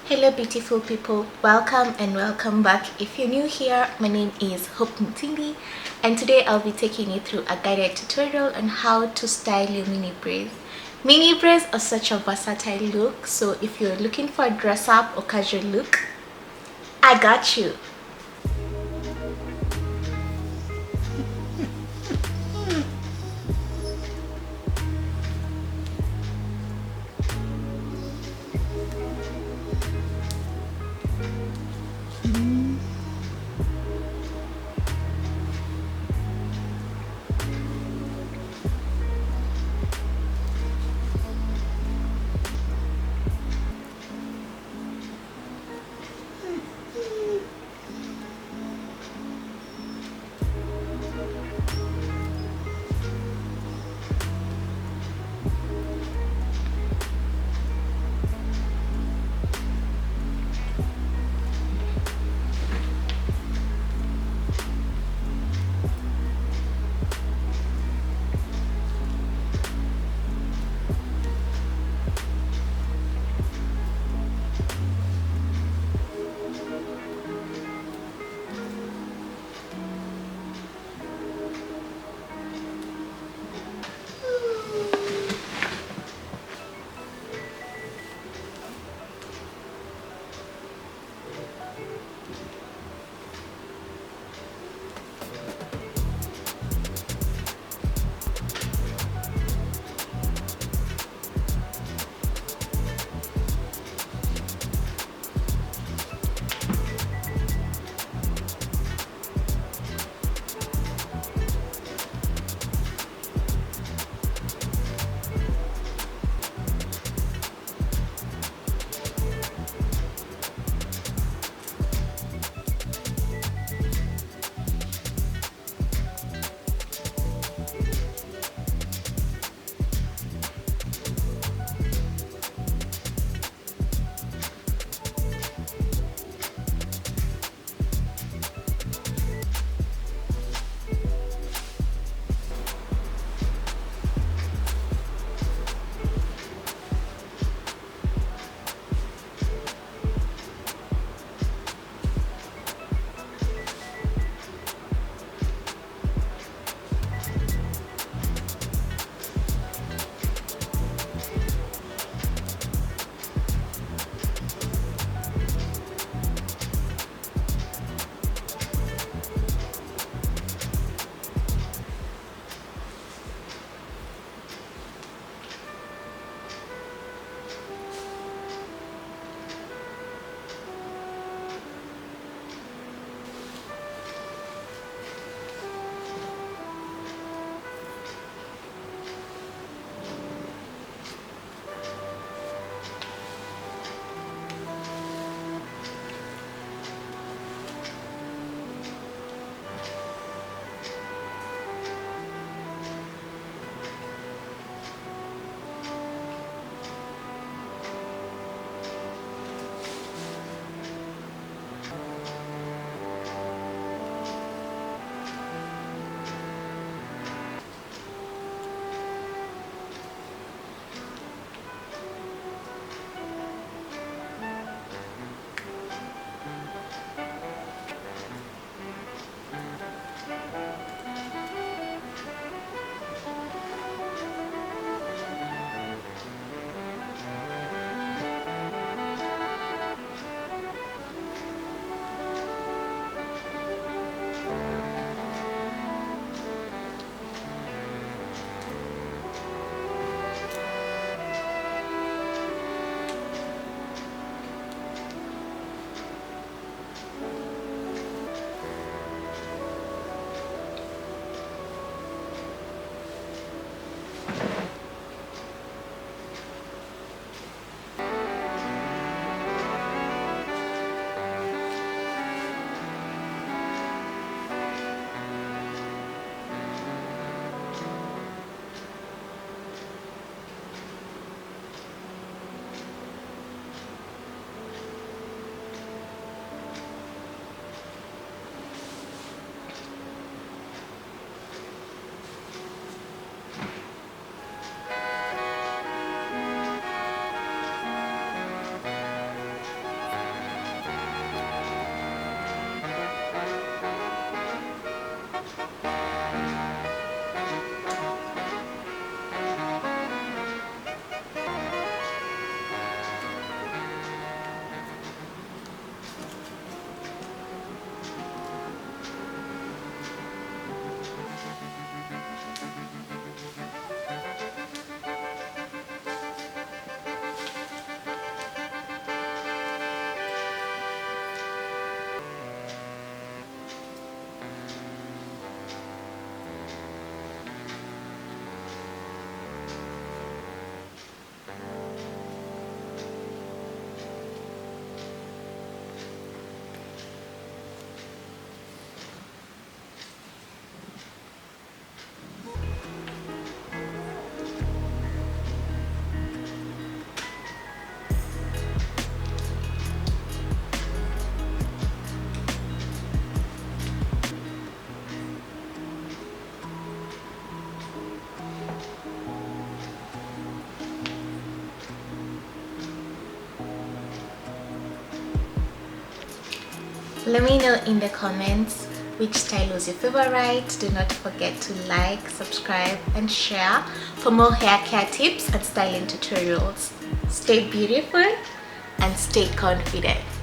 Hello beautiful people, welcome and welcome back. If you're new here, my name is Hope Mutindi and today I'll be taking you through a guided tutorial on how to style your mini braids. Mini braids are such a versatile look, so if you're looking for a dress up or casual look, I got you. Let me know in the comments which style was your favorite. Do not forget to like, subscribe and share for more hair care tips and styling tutorials. Stay beautiful and stay confident.